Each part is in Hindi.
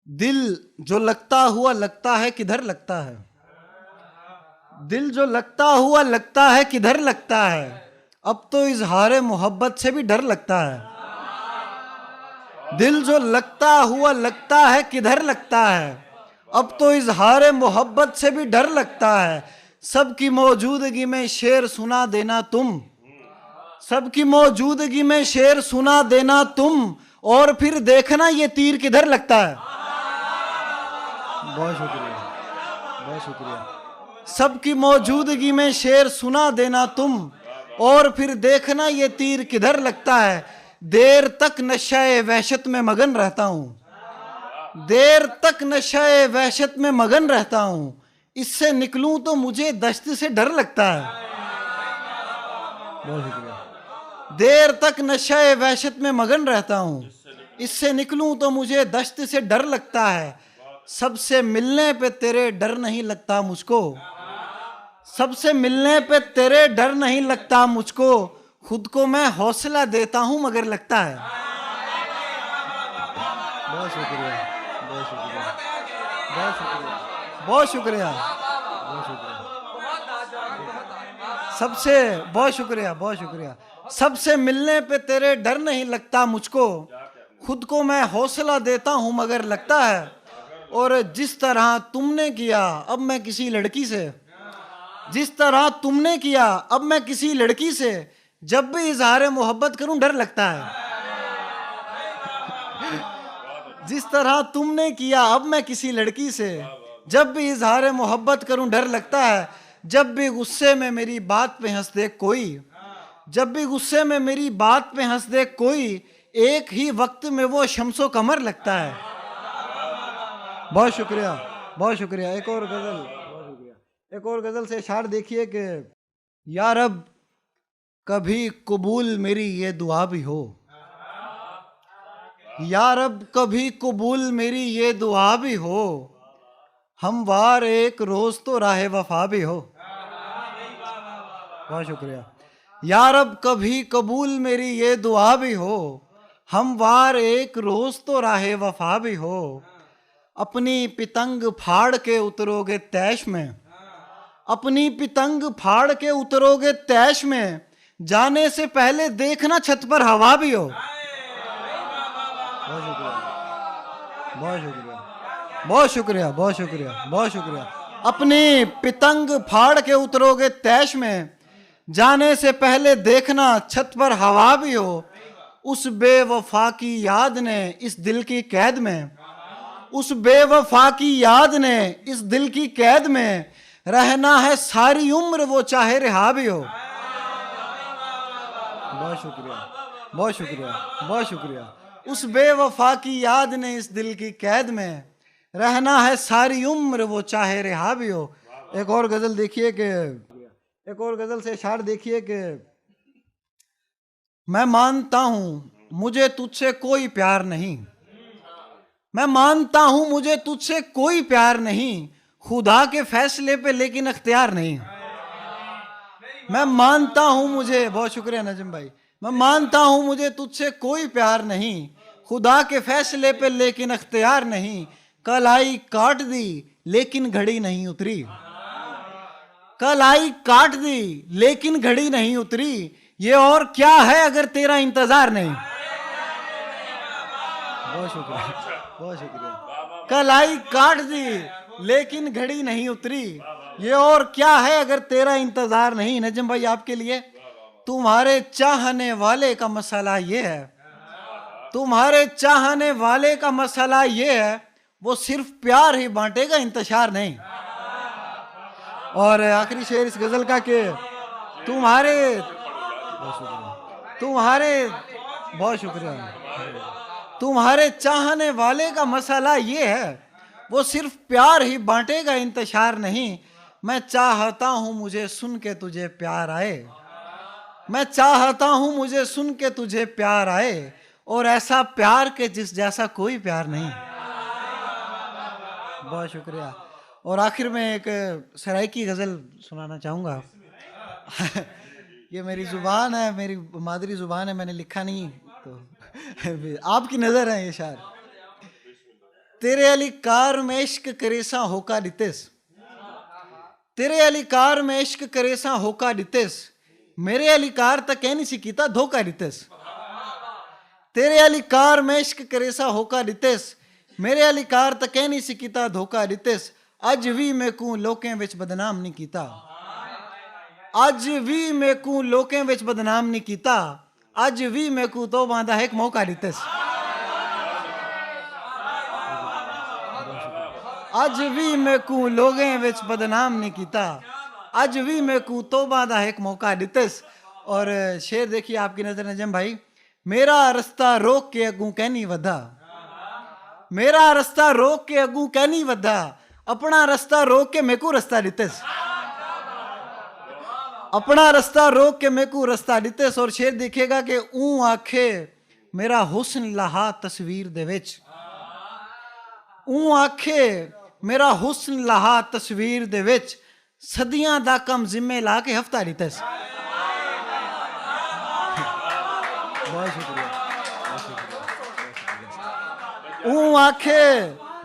दिल जो लगता हुआ लगता है किधर लगता है। दिल जो लगता हुआ लगता है किधर लगता है। अब तो इजहार मोहब्बत से भी डर लगता है। दिल जो लगता हुआ लगता है किधर लगता है। अब तो इजहार मोहब्बत से भी डर लगता है। सबकी मौजूदगी में शेर सुना देना तुम, सबकी मौजूदगी में शेर सुना देना तुम, और फिर देखना ये तीर किधर लगता है। बहुत शुक्रिया, बहुत शुक्रिया। सबकी मौजूदगी में शेर सुना देना तुम, और फिर देखना ये तीर किधर लगता है। देर तक नशे वहशत में मगन रहता हूं, देर तक नशे वहशत में मगन रहता हूं। इससे निकलूं तो मुझे दश्त से डर लगता है। बहुत शुक्रिया। देर तक नशे वहशत में मगन रहता हूं, इससे निकलूं तो मुझे दश्त से डर लगता है। सबसे मिलने पे तेरे डर नहीं लगता मुझको, सबसे मिलने पे तेरे डर नहीं लगता मुझको। खुद को मैं हौसला देता हूं मगर लगता है। बहुत शुक्रिया, बहुत शुक्रिया, बहुत शुक्रिया, बहुत शुक्रिया, बहुत शुक्रिया। सबसे बहुत शुक्रिया, बहुत शुक्रिया। सबसे मिलने पे तेरे डर नहीं लगता मुझको, खुद को मैं हौसला देता हूं मगर लगता है। और जिस तरह तुमने किया अब मैं किसी लड़की से, जिस तरह तुमने किया अब मैं किसी लड़की से, जब भी इजहार मोहब्बत करूं डर लगता है। जिस तरह तुमने किया अब मैं किसी लड़की से, जब भी इजहार मोहब्बत करूं डर लगता है। जब भी गुस्से में मेरी बात पे हंस दे कोई, जब भी गुस्से में मेरी बात पे हंस दे कोई, एक ही वक्त में वो शम्सो कमर लगता है। बहुत शुक्रिया, बहुत शुक्रिया। एक और गजल, बहुत शुक्रिया। एक और गजल से इशार देखिए कि या रब कभी कबूल मेरी ये दुआ भी हो, या रब कभी कबूल मेरी ये दुआ भी हो, हमवार एक रोज तो राह वफा भी हो। बहुत शुक्रिया। या रब कभी कबूल मेरी ये दुआ भी हो, हमवार एक रोज तो राह वफा भी हो। अपनी पितंग फाड़ के उतरोगे तैश में, अपनी पितंग फाड़ के उतरोगे तैश में, जाने से पहले देखना छत पर हवा भी हो। बहुत शुक्रिया, बहुत शुक्रिया, बहुत शुक्रिया, बहुत शुक्रिया, बहुत शुक्रिया। अपनी पितंग फाड़ के उतरोगे तैश में, जाने से पहले देखना छत पर हवा भी हो। उस बेवफा की याद ने इस दिल की कैद में, उस बेवफा की याद ने इस दिल की कैद में, रहना है सारी उम्र वो चाहे रिहा भी हो। बहुत शुक्रिया, बहुत शुक्रिया, बहुत शुक्रिया। उस बेवफा की याद ने इस दिल की कैद में, रहना है सारी उम्र वो चाहे रिहा भी हो। एक और गजल देखिए कि, एक और गजल से इशार देखिए कि मैं मानता हूं मुझे तुझसे कोई प्यार नहीं, मैं मानता हूं मुझे तुझसे कोई प्यार नहीं, खुदा के फैसले पे लेकिन अख्तियार नहीं। मैं मानता हूं मुझे, बहुत शुक्रिया नजम भाई, मैं मानता हूं मुझे तुझसे कोई प्यार नहीं, खुदा के फैसले पे लेकिन अख्तियार नहीं। कल आई काट दी लेकिन घड़ी नहीं उतरी, कल आई काट दी लेकिन घड़ी नहीं उतरी, ये और क्या है अगर तेरा इंतजार नहीं। बहुत शुक्रिया, बहुत शुक्रिया। कल आई काट दी लेकिन घड़ी नहीं उतरी, ये और क्या है अगर तेरा इंतजार नहीं। नजम भाई आपके लिए, तुम्हारे चाहने वाले का मसला ये है, तुम्हारे चाहने वाले का मसला ये है, वो सिर्फ प्यार ही बांटेगा इंतशार नहीं। और आखिरी शेर इस गजल का कि तुम्हारे, तुम्हारे, बहुत शुक्रिया, तुम्हारे चाहने वाले का मसला ये है, वो सिर्फ प्यार ही बांटेगा इंतशार नहीं। मैं चाहता हूं मुझे सुन के तुझे प्यार आए, मैं चाहता हूं मुझे सुन के तुझे प्यार आए, और ऐसा प्यार के जिस जैसा कोई प्यार नहीं। बहुत शुक्रिया। और आखिर में एक सराइकी गजल सुनाना चाहूंगा। ये मेरी जुबान है, मेरी मादरी जुबान है, मैंने लिखा नहीं, तो आपकी नजर है ये शायर। तेरे अली कार में इश्क करेसा होका दितेस, तेरे अली कार में इश्क करेसा होका दितेस, मेरे अली कार तक कह नहीं सी कीता धोखा दितेस। तेरे अली कार में इश्क करेसा होका दितेस, मेरे अली कार तक कह नहीं सी कीता धोखा दितेस। अज भी मैं को लोकें विच बदनाम नहीं कीता, अज भी मैं को लोकें विच बदनाम नहीं कीता, अज भी मैं को तौबा दा एक मौका दितेस। अज भी मैं को लोगें विच बदनाम नहीं कीता, अज भी मैं को तौबा दा एक मौका दितेस। और शेर देखिए आपकी नजर नजम भाई, मेरा रास्ता रोक के अगू कहनी वधा, मेरा रास्ता रोक के अगू कहनी वधा, अपना रास्ता रोक के मेको रास्ता दितेस, अपना रास्ता रोक के मेको रास्ता दितेस। और शेर देखिएगा कि ऊ आखे मेरा हुस्न लहा तस्वीर दे विच, ऊ आखे मेरा हुस्न लहा तस्वीर दे विच, सदियां दा कम जिम्मे ला के हफ्ता दितेस। बहुत शुक्रिया, ऊ आखे,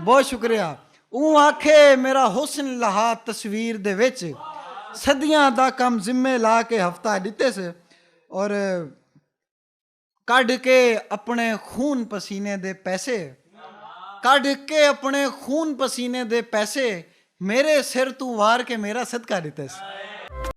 बहुत शुक्रिया, ऊ आखे मेरा हुस्न लहा तस्वीर दे विच, सदियां दा कम जिम्मे ला के हफ्ता दितेस। और कढ़ के अपने खून पसीने दे पैसे, कढ़ के अपने खून पसीने दे पैसे, मेरे सिर तू वार के मेरा सदका दितेस।